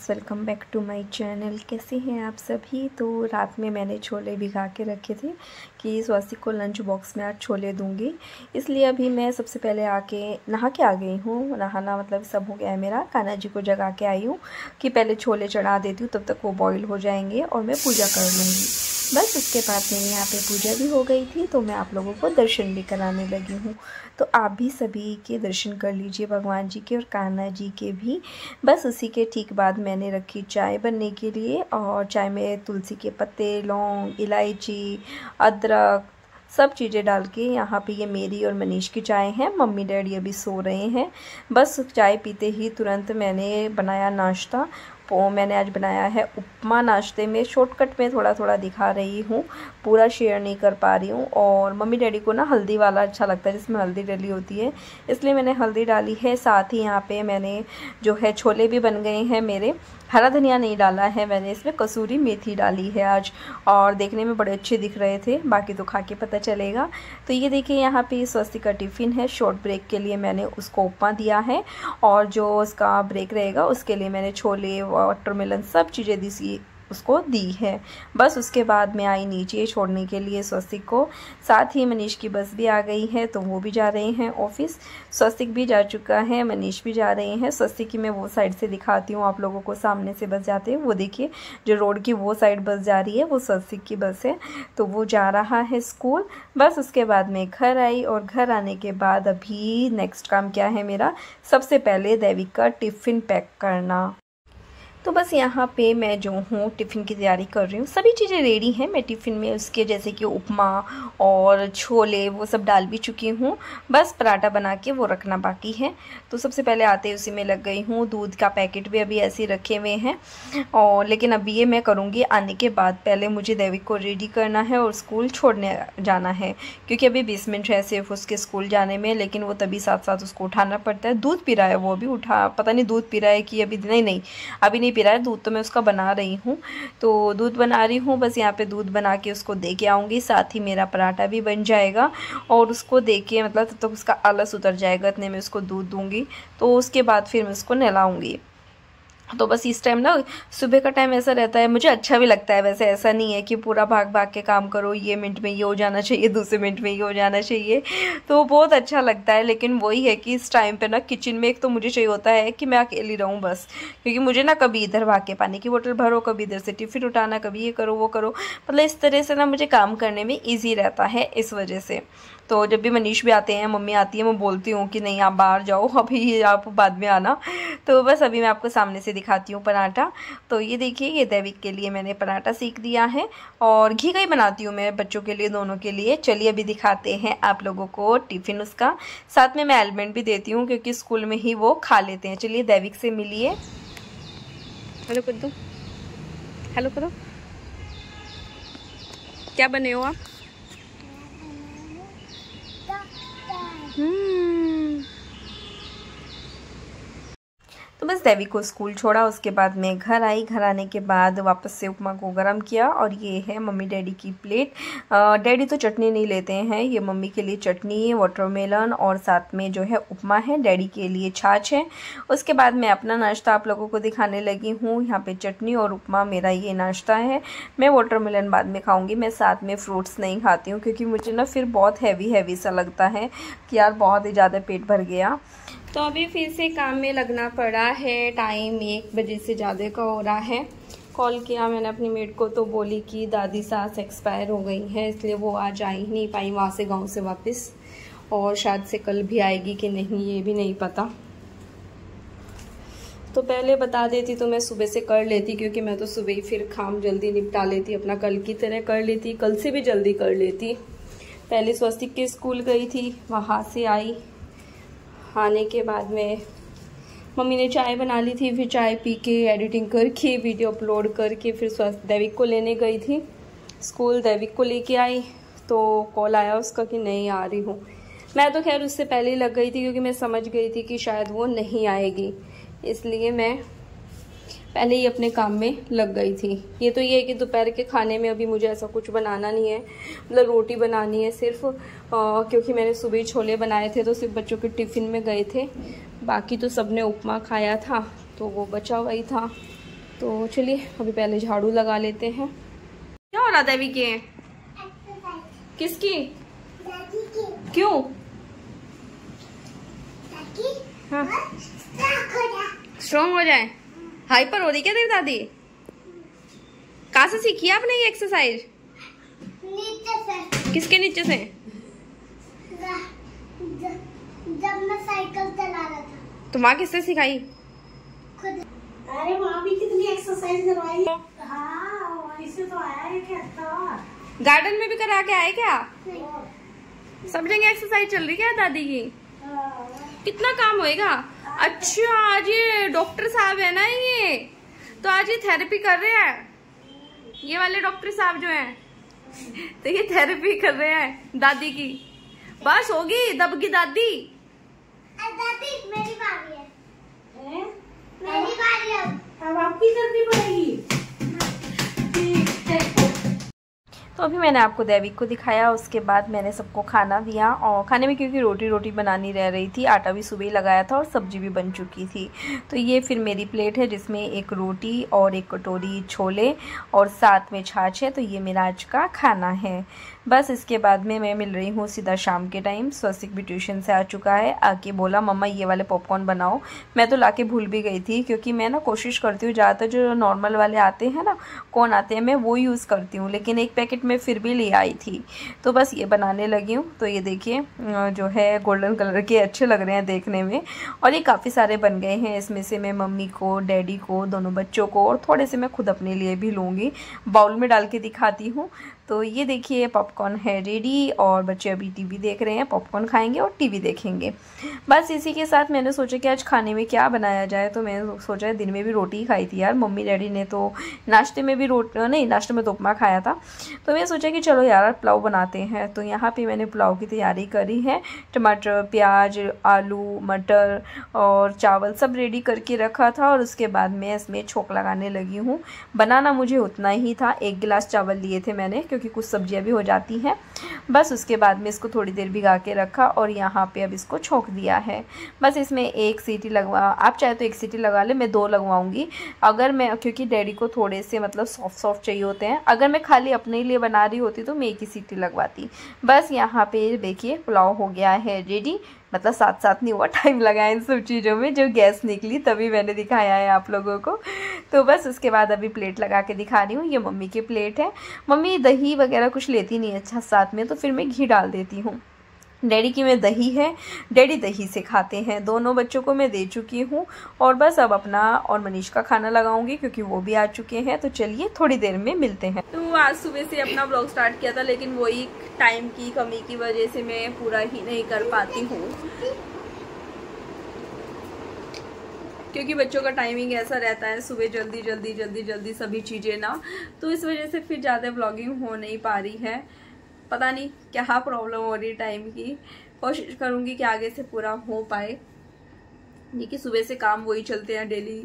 Friends, welcome back to my channel. कैसे हैं आप सभी। तो रात में मैंने छोले भिगा के रखे थे कि स्वाति को लंच बॉक्स में आज छोले दूंगी, इसलिए अभी मैं सबसे पहले आके नहा के आ गई हूँ। नहाना मतलब सब हो गया है मेरा। कान्हा जी को जगा के आई हूँ कि पहले छोले चढ़ा देती हूँ, तब तक वो बॉईल हो जाएंगे और मैं पूजा कर लूँगी। बस उसके बाद मेरे यहाँ पे पूजा भी हो गई थी, तो मैं आप लोगों को दर्शन भी कराने लगी हूँ। तो आप भी सभी के दर्शन कर लीजिए, भगवान जी के और कान्हा जी के भी। बस उसी के ठीक बाद मैंने रखी चाय बनने के लिए, और चाय में तुलसी के पत्ते, लौंग, इलायची, अदरक सब चीज़ें डाल के। यहाँ पे ये मेरी और मनीष की चाय है। मम्मी डैडी अभी सो रहे हैं। बस चाय पीते ही तुरंत मैंने बनाया नाश्ता। तो मैंने आज बनाया है उपमा। नाश्ते में शॉर्टकट में थोड़ा थोड़ा दिखा रही हूँ, पूरा शेयर नहीं कर पा रही हूँ। और मम्मी डैडी को ना हल्दी वाला अच्छा लगता है, जिसमें हल्दी डली होती है, इसलिए मैंने हल्दी डाली है। साथ ही यहाँ पे मैंने जो है छोले भी बन गए हैं मेरे। हरा धनिया नहीं डाला है मैंने, इसमें कसूरी मेथी डाली है आज, और देखने में बड़े अच्छे दिख रहे थे। बाकी तो खा के पता चलेगा। तो ये देखिए यहाँ पे स्वस्ति का टिफ़िन है। शॉर्ट ब्रेक के लिए मैंने उसको उपमा दिया है, और जो उसका ब्रेक रहेगा उसके लिए मैंने छोले, वाटरमेलन सब चीज़ें उसको दी है। बस उसके बाद मैं आई नीचे छोड़ने के लिए स्वस्तिक को। साथ ही मनीष की बस भी आ गई है, तो वो भी जा रहे हैं ऑफिस। स्वस्तिक भी जा चुका है, मनीष भी जा रहे हैं। स्वस्तिक की मैं वो साइड से दिखाती हूँ आप लोगों को, सामने से बस जाते हैं। वो देखिए जो रोड की वो साइड बस जा रही है, वो स्वस्तिक की बस है, तो वो जा रहा है स्कूल। बस उसके बाद मैं घर आई, और घर आने के बाद अभी नेक्स्ट काम क्या है मेरा, सबसे पहले देविक का टिफ़िन पैक करना। तो बस यहाँ पे मैं जो हूँ टिफ़िन की तैयारी कर रही हूँ। सभी चीज़ें रेडी हैं मैं टिफ़िन में उसके, जैसे कि उपमा और छोले वो सब डाल भी चुकी हूँ। बस पराठा बना के वो रखना बाकी है। तो सबसे पहले आते ही उसी में लग गई हूँ। दूध का पैकेट भी अभी ऐसे ही रखे हुए हैं, और लेकिन अभी ये मैं करूँगी आने के बाद। पहले मुझे देविक को रेडी करना है और स्कूल छोड़ने जाना है, क्योंकि अभी 20 मिनट है सिर्फ उसके स्कूल जाने में, लेकिन वो तभी साथ साथ उसको उठाना पड़ता है। दूध पी रहा है वो, अभी उठा, पता नहीं दूध पी रहा है कि अभी नहीं अभी नहीं पी रहा है दूध। तो मैं उसका बना रही हूँ, तो दूध बना रही हूँ। बस यहाँ पे दूध बना के उसको दे के आऊँगी। साथ ही मेरा पराठा भी बन जाएगा, और उसको दे के मतलब तब तक उसका आलस उतर जाएगा, इतने में उसको दूध दूँगी। तो उसके बाद फिर मैं उसको नहलाऊँगी। तो बस इस टाइम ना सुबह का टाइम ऐसा रहता है, मुझे अच्छा भी लगता है। वैसे ऐसा नहीं है कि पूरा भाग भाग के काम करो, ये मिनट में ये हो जाना चाहिए, दूसरे मिनट में ये हो जाना चाहिए, तो बहुत अच्छा लगता है। लेकिन वही है कि इस टाइम पे ना किचन में एक तो मुझे चाहिए होता है कि मैं अकेली रहूँ बस, क्योंकि मुझे ना कभी इधर भाग के पानी की बोतल भरो, कभी इधर से टिफ़िन उठाना, कभी ये करो वो करो, मतलब इस तरह से ना मुझे काम करने में ईजी रहता है इस वजह से। तो जब भी मनीष भी आते हैं, मम्मी आती है, मैं बोलती हूँ कि नहीं आप बाहर जाओ, अभी आप बाद में आना। तो बस अभी मैं आपको सामने से दिखाती हूँ पराठा। तो ये देखिए, ये देविक के लिए मैंने पराठा सेक दिया है, और घी का ही बनाती हूँ मैं बच्चों के लिए, दोनों के लिए। चलिए अभी दिखाते हैं आप लोगों को टिफ़िन उसका। साथ में मैं एलमेंट भी देती हूँ, क्योंकि स्कूल में ही वो खा लेते हैं। चलिए देविक से मिलिए। हेलो कर दो, हेलो करो। क्या बने हो आप? तो बस देवी को स्कूल छोड़ा, उसके बाद मैं घर आई। घर आने के बाद वापस से उपमा को गरम किया, और ये है मम्मी डैडी की प्लेट। डैडी तो चटनी नहीं लेते हैं, ये मम्मी के लिए चटनी है, वाटरमेलन, और साथ में जो है उपमा है, डैडी के लिए छाछ है। उसके बाद मैं अपना नाश्ता आप लोगों को दिखाने लगी हूँ। यहाँ पे चटनी और उपमा मेरा ये नाश्ता है। मैं वाटरमेलन बाद में खाऊँगी। मैं साथ में फ्रूट्स नहीं खाती हूँ, क्योंकि मुझे ना फिर बहुत हैवी सा लगता है कि यार बहुत ही ज़्यादा पेट भर गया। तो अभी फिर से काम में लगना पड़ा है। टाइम 1 बजे से ज़्यादा का हो रहा है। कॉल किया मैंने अपनी मेड को, तो बोली कि दादी सास एक्सपायर हो गई है, इसलिए वो आज आ ही नहीं पाई वहाँ से, गांव से वापस, और शायद से कल भी आएगी कि नहीं ये भी नहीं पता। तो पहले बता देती तो मैं सुबह से कर लेती, क्योंकि मैं तो सुबह ही फिर काम जल्दी निपटा लेती, अपना कल की तरह कर लेती, कल से भी जल्दी कर लेती। पहले स्वस्तिक के स्कूल गई थी, वहाँ से आई। आने के बाद में मम्मी ने चाय बना ली थी, फिर चाय पी के एडिटिंग करके वीडियो अपलोड करके फिर देविक को लेने गई थी स्कूल। देविक को लेके आई तो कॉल आया उसका कि नहीं आ रही हूँ। मैं तो खैर उससे पहले ही लग गई थी, क्योंकि मैं समझ गई थी कि शायद वो नहीं आएगी, इसलिए मैं पहले ही अपने काम में लग गई थी। ये तो ये है कि दोपहर के खाने में अभी मुझे ऐसा कुछ बनाना नहीं है, मतलब रोटी बनानी है सिर्फ, क्योंकि मैंने सुबह छोले बनाए थे तो सिर्फ बच्चों के टिफ़िन में गए थे, बाकी तो सबने उपमा खाया था तो वो बचा हुआ ही था। तो चलिए अभी पहले झाड़ू लगा लेते हैं। क्या हो रहा देवी के? किसकी? क्यों? हाँ स्ट्रॉन्ग हो जाए। हाइपर हो रही क्या तेरी दादी? कहाँ से सीखी आपने ये एक्सरसाइज? नीचे से। किसके नीचे से? जब मैं साइकिल चला रहा था। तो माँ किससे सिखाई? खुद। अरे माँ भी कितनी एक्सरसाइज करवाई। हाँ वहीं से तो आया है क्या? गार्डन में भी करा के आए क्या? सब जगह एक्सरसाइज चल रही है दादी की? कितना काम होएगा। अच्छा आज ये डॉक्टर साहब है ना, ये तो आज ये थेरेपी कर रहे हैं। ये वाले डॉक्टर साहब जो हैं तो ये थेरेपी कर रहे हैं दादी की। बस होगी दबगी दादी। दादी मेरी बारी है। मेरी बारी है। अब आपकी करनी पड़ेगी। तो अभी मैंने आपको दैविक को दिखाया, उसके बाद मैंने सबको खाना दिया। और खाने में क्योंकि रोटी बनानी रह रही थी, आटा भी सुबह ही लगाया था और सब्जी भी बन चुकी थी। तो ये फिर मेरी प्लेट है जिसमें एक रोटी और एक कटोरी छोले और साथ में छाछ है। तो ये मेरा आज का खाना है। बस इसके बाद में मैं मिल रही हूँ सीधा शाम के टाइम। स्वस्तिक भी ट्यूशन से आ चुका है, आके बोला मम्मा ये वाले पॉपकॉर्न बनाओ। मैं तो लाके भूल भी गई थी, क्योंकि मैं ना कोशिश करती हूँ ज़्यादातर जो नॉर्मल वाले आते हैं ना, कौन आते हैं, मैं वो यूज़ करती हूँ, लेकिन एक पैकेट में फिर भी ले आई थी। तो बस ये बनाने लगी हूँ। तो ये देखिए जो है गोल्डन कलर के अच्छे लग रहे हैं देखने में, और ये काफ़ी सारे बन गए हैं। इसमें से मैं मम्मी को, डैडी को, दोनों बच्चों को और थोड़े से मैं खुद अपने लिए भी लूँगी। बाउल में डाल के दिखाती हूँ। तो ये देखिए पॉपकॉर्न है रेडी, और बच्चे अभी टीवी देख रहे हैं, पॉपकॉर्न खाएंगे और टीवी देखेंगे। बस इसी के साथ मैंने सोचा कि आज खाने में क्या बनाया जाए। तो मैंने सोचा दिन में भी रोटी ही खाई थी यार, मम्मी डैडी ने तो नाश्ते में भी नाश्ते में तो उपमा खाया था। तो मैं सोचा कि चलो यार पुलाव बनाते हैं। तो यहाँ पे मैंने पुलाव की तैयारी करी है। टमाटर, प्याज, आलू, मटर और चावल सब रेडी करके रखा था, और उसके बाद मैं इसमें छोंक लगाने लगी हूँ। बनाना मुझे उतना ही था, 1 गिलास चावल लिए थे मैंने, क्योंकि कुछ सब्जियां भी हो जाती हैं। बस उसके बाद में इसको थोड़ी देर भिगा के रखा, और यहाँ पे अब इसको छोंक दिया है। बस इसमें 1 सीटी लगवा, आप चाहे तो 1 सीटी लगा ले, मैं 2 लगवाऊंगी। अगर मैं, क्योंकि डैडी को थोड़े से मतलब सॉफ्ट चाहिए होते हैं, अगर मैं खाली अपने लिए बना रही होती तो मैं 1 ही सीटी लगवाती। बस यहाँ पे देखिए पुलाव हो गया है रेडी। मतलब साथ साथ नहीं हुआ, टाइम लगा इन सब चीज़ों में, जो गैस निकली तभी मैंने दिखाया है आप लोगों को। तो बस उसके बाद अभी प्लेट लगा के दिखा रही हूँ। ये मम्मी की प्लेट है। मम्मी दही वगैरह कुछ लेती नहीं अच्छा साथ में, तो फिर मैं घी डाल देती हूँ। डैडी की में दही है, डैडी दही से खाते हैं। दोनों बच्चों को मैं दे चुकी हूँ, और बस अब अपना और मनीष का खाना लगाऊंगी, क्योंकि वो भी आ चुके हैं। तो चलिए थोड़ी देर में मिलते हैं। तो आज सुबह से अपना ब्लॉग स्टार्ट किया था, लेकिन वही टाइम की कमी की वजह से मैं पूरा ही नहीं कर पाती हूँ, क्योंकि बच्चों का टाइमिंग ऐसा रहता है, सुबह जल्दी सभी चीज़ें ना, तो इस वजह से फिर ज़्यादा ब्लॉगिंग हो नहीं पा रही है। पता नहीं क्या प्रॉब्लम हो रही है टाइम की। कोशिश करूंगी कि आगे से पूरा हो पाए। ये कि सुबह से काम वही चलते हैं डेली,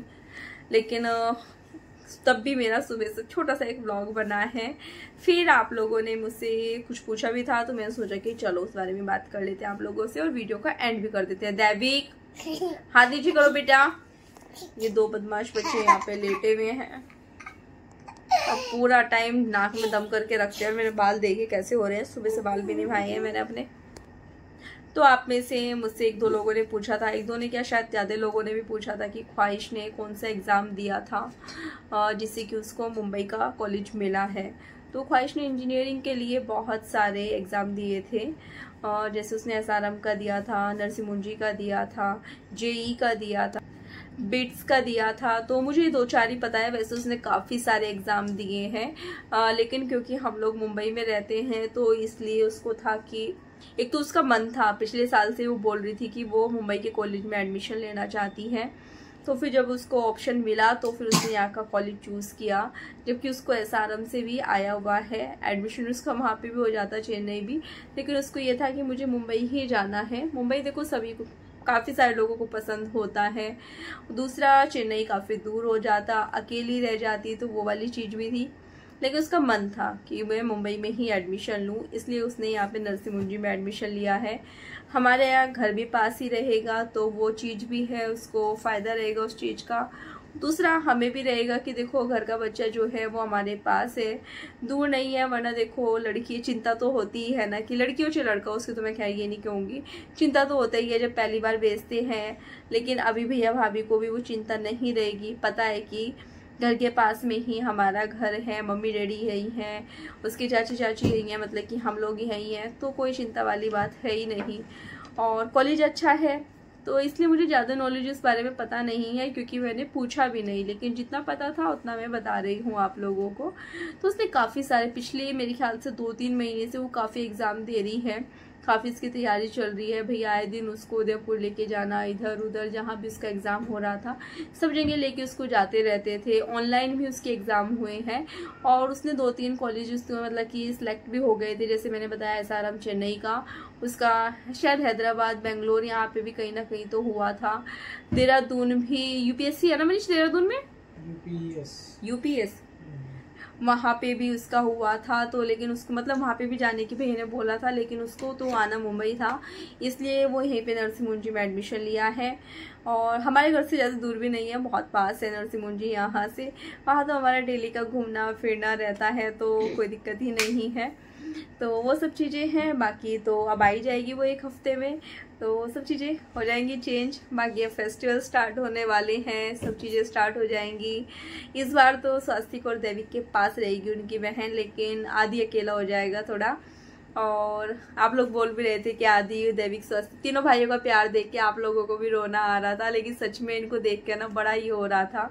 लेकिन तब भी मेरा सुबह से छोटा सा एक व्लॉग बना है। फिर आप लोगों ने मुझसे कुछ पूछा भी था, तो मैंने सोचा कि चलो उस बारे में बात कर लेते हैं आप लोगों से, और वीडियो का एंड भी कर देते हैं। दैविक हाथ नीचे करो बेटा। ये 2 बदमाश बच्चे यहाँ पे लेटे हुए हैं, अब पूरा टाइम नाक में दम करके रखते हैं। और मेरे बाल देखिए कैसे हो रहे हैं, सुबह से बाल भी नहीं भाए हैं मैंने अपने। तो आप में से मुझसे 1-2 लोगों ने पूछा था, 1-2 ने क्या शायद ज़्यादा लोगों ने भी पूछा था कि ख्वाहिश ने कौन सा एग्ज़ाम दिया था जिससे कि उसको मुंबई का कॉलेज मिला है। तो ख्वाहिश ने इंजीनियरिंग के लिए बहुत सारे एग्ज़ाम दिए थे, जैसे उसने SRM का दिया था, नरसिंह मुंजी का दिया था, JEE का दिया था, बिट्स का दिया था। तो मुझे 2-4 ही पता है, वैसे उसने काफ़ी सारे एग्ज़ाम दिए हैं, लेकिन क्योंकि हम लोग मुंबई में रहते हैं तो इसलिए उसको था कि एक तो उसका मन था, पिछले साल से वो बोल रही थी कि वो मुंबई के कॉलेज में एडमिशन लेना चाहती है। तो फिर जब उसको ऑप्शन मिला तो फिर उसने यहाँ का कॉलेज चूज़ किया, जबकि उसको SRM से भी आया हुआ है एडमिशन, उसका वहाँ पे भी हो जाता, चेन्नई भी, लेकिन उसको ये था कि मुझे मुंबई ही जाना है। मुंबई देखो सभी को, काफ़ी सारे लोगों को पसंद होता है। दूसरा चेन्नई काफ़ी दूर हो जाता, अकेली रह जाती, तो वो वाली चीज़ भी थी। लेकिन उसका मन था कि मैं मुंबई में ही एडमिशन लूँ, इसलिए उसने यहाँ पे नरसिंह मुंजी में एडमिशन लिया है। हमारे यहाँ घर भी पास ही रहेगा, तो वो चीज़ भी है, उसको फ़ायदा रहेगा उस चीज़ का। दूसरा हमें भी रहेगा कि देखो घर का बच्चा जो है वो हमारे पास है, दूर नहीं है। वरना देखो लड़की चिंता तो होती ही है ना, कि लड़की हो चाहे लड़का, उसकी तो मैं खैर ये नहीं कहूँगी, चिंता तो होता ही है जब पहली बार भेजते हैं। लेकिन अभी भैया भाभी को भी वो चिंता नहीं रहेगी, पता है कि घर के पास में ही हमारा घर है, मम्मी डैडी यही हैं, उसके चाची चाची यही हैं, मतलब कि हम लोग यही हैं, तो कोई चिंता वाली बात है ही नहीं। और कॉलेज अच्छा है, तो इसलिए मुझे ज़्यादा नॉलेज इस बारे में पता नहीं है, क्योंकि मैंने पूछा भी नहीं, लेकिन जितना पता था उतना मैं बता रही हूँ आप लोगों को। तो उसने काफ़ी सारे पिछले मेरे ख्याल से 2-3 महीने से वो काफ़ी एग्ज़ाम दे रही है, काफ़ी इसकी तैयारी चल रही है। भैया आए दिन उसको उदयपुर लेके जाना, इधर उधर जहाँ भी उसका एग्ज़ाम हो रहा था सब जगह लेके उसको जाते रहते थे। ऑनलाइन भी उसके एग्ज़ाम हुए हैं और उसने 2-3 कॉलेज उसमें मतलब कि सिलेक्ट भी हो गए थे। जैसे मैंने बताया SRM चेन्नई का, उसका शायद हैदराबाद, बेंगलोर, यहाँ पे भी कहीं ना कहीं तो हुआ था। देहरादून भी UPSC है ना मनीष, देहरादून में UPS वहाँ पे भी उसका हुआ था। तो लेकिन उसको मतलब वहाँ पे भी जाने की भैया ने बोला था, लेकिन उसको तो आना मुंबई था, इसलिए वो यहीं पे नरसिंह मुंजी में एडमिशन लिया है। और हमारे घर से ज़्यादा दूर भी नहीं है, बहुत पास है नरसिंह मुंजी यहाँ से। वहाँ तो हमारा डेली का घूमना फिरना रहता है, तो कोई दिक्कत ही नहीं है। तो वो सब चीज़ें हैं। बाकी तो अब आई जाएगी वो 1 हफ्ते में, तो सब चीज़ें हो जाएंगी चेंज। बाकी अब फेस्टिवल स्टार्ट होने वाले हैं, सब चीज़ें स्टार्ट हो जाएंगी। इस बार तो स्वास्तिक और दैविक के पास रहेगी उनकी बहन, लेकिन आदि अकेला हो जाएगा थोड़ा। और आप लोग बोल भी रहे थे कि आदि, दैविक, स्वास्तिक तीनों भाइयों का प्यार देख के आप लोगों को भी रोना आ रहा था, लेकिन सच में इनको देख के ना बड़ा ही हो रहा था,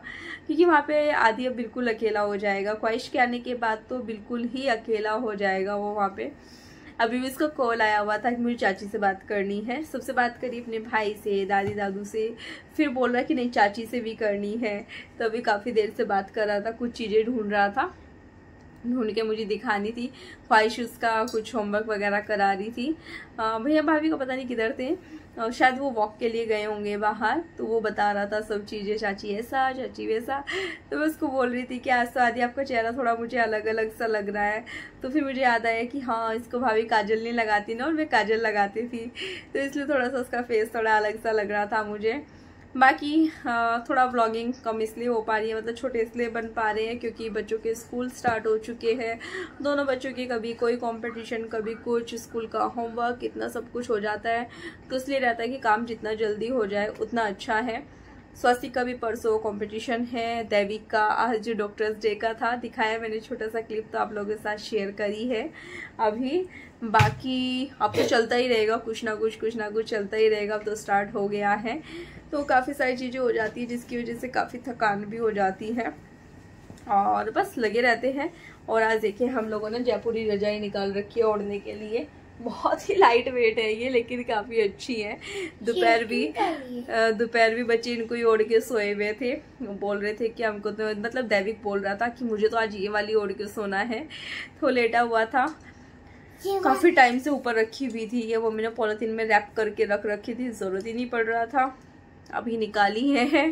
क्योंकि वहाँ पे आदि अब बिल्कुल अकेला हो जाएगा। ख्वाहिश के आने के बाद तो बिल्कुल ही अकेला हो जाएगा वो वहाँ पे। अभी भी इसका कॉल आया हुआ था कि मुझे चाची से बात करनी है। सबसे बात करी अपने भाई से, दादी दादू से, फिर बोल रहा कि नहीं चाची से भी करनी है। तो अभी काफ़ी देर से बात कर रहा था, कुछ चीज़ें ढूंढ रहा था, ढूंढ के मुझे दिखानी थी। ख्वाहिश उसका कुछ होमवर्क वगैरह करा रही थी। भैया भाभी को पता नहीं किधर थे, शायद वो वॉक के लिए गए होंगे बाहर, तो वो बता रहा था सब चीज़ें, चाची ऐसा चाची वैसा। तो मैं उसको बोल रही थी कि आज तो आदि आपका चेहरा थोड़ा मुझे अलग अलग सा लग रहा है। तो फिर मुझे याद आया कि हाँ, इसको भाभी काजल नहीं लगाती ना, और मैं काजल लगाती थी, तो इसलिए थोड़ा सा उसका फेस थोड़ा अलग सा लग रहा था मुझे। बाकी थोड़ा व्लॉगिंग कम इसलिए हो पा रही है, मतलब छोटे इसलिए बन पा रहे हैं क्योंकि बच्चों के स्कूल स्टार्ट हो चुके हैं। दोनों बच्चों के कभी कोई कंपटीशन, कभी कुछ, स्कूल का होमवर्क, इतना सब कुछ हो जाता है, तो इसलिए रहता है कि काम जितना जल्दी हो जाए उतना अच्छा है। स्वास्तिक का भी परसों कंपटीशन है, दैविक का आज डॉक्टर्स डे का था, दिखाया मैंने छोटा सा क्लिप, तो आप लोगों के साथ शेयर करी है अभी। बाकी अब तो चलता ही रहेगा, कुछ ना कुछ चलता ही रहेगा। अब तो स्टार्ट हो गया है, तो काफ़ी सारी चीज़ें हो जाती है, जिसकी वजह से काफ़ी थकान भी हो जाती है, और बस लगे रहते हैं। और आज देखिए हम लोगों ने जयपुरी रजाई निकाल रखी है ओढ़ने के लिए, बहुत ही लाइट वेट है ये, लेकिन काफ़ी अच्छी है। दोपहर भी बच्चे इनको ही ओढ़ के सोए हुए थे, बोल रहे थे कि हमको तो, मतलब दैविक बोल रहा था कि मुझे तो आज ये वाली ओढ़ के सोना है, तो लेटा हुआ था। काफ़ी टाइम से ऊपर रखी हुई थी ये, मम्मी ने पॉलिथीन में रैप करके रख रखी थी, ज़रूरत ही नहीं पड़ रहा था, अभी निकाली है।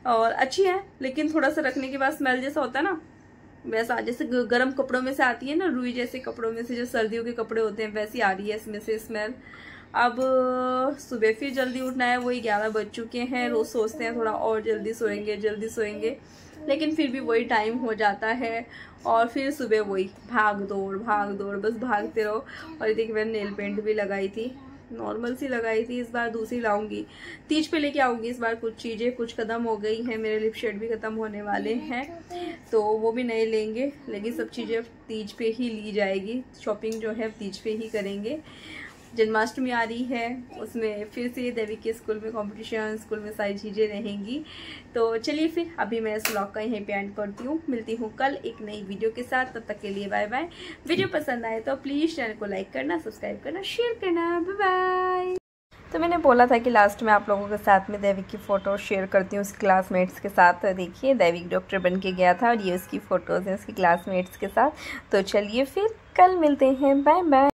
और अच्छी है, लेकिन थोड़ा सा रखने के बाद स्मेल जैसा होता है ना, वैसा जैसे गर्म कपड़ों में से आती है ना, रुई जैसे कपड़ों में से जो सर्दियों के कपड़े होते हैं, वैसी आ रही है इसमें से स्मेल। अब सुबह फिर जल्दी उठना है, वही 11 बज चुके हैं। रोज सोचते हैं थोड़ा और जल्दी सोएंगे, लेकिन फिर भी वही टाइम हो जाता है, और फिर सुबह वही भाग दौड़ बस भागते रहो। और देखिए मैंने नेल पेंट भी लगाई थी, नॉर्मल सी लगाई थी, इस बार दूसरी लाऊंगी, तीज पे लेके आऊंगी इस बार। कुछ चीज़ें कुछ खत्म हो गई हैं, मेरे लिप शेड भी खत्म होने वाले हैं, तो वो भी नए लेंगे, लेकिन सब चीज़ें तीज पे ही ली जाएगी। शॉपिंग जो है तीज पे ही करेंगे। जन्माष्टमी आ रही है, उसमें फिर से दैविक के स्कूल में कंपटीशन, स्कूल में सारी चीज़ें रहेंगी। तो चलिए फिर अभी मैं इस व्लॉग का यहीं पे एंड करती हूँ, मिलती हूँ कल एक नई वीडियो के साथ। तब तक के लिए बाय बाय। वीडियो पसंद आए तो प्लीज़ चैनल को लाइक करना, सब्सक्राइब करना, शेयर करना। Bye bye. तो मैंने बोला था कि लास्ट में आप लोगों के साथ में दैविक की फ़ोटो शेयर करती हूँ उसके क्लासमेट्स के साथ। देखिए दैविक डॉक्टर बन के गया था, और ये उसकी फ़ोटोज़ हैं उसके क्लासमेट्स के साथ। तो चलिए फिर कल मिलते हैं, बाय बाय।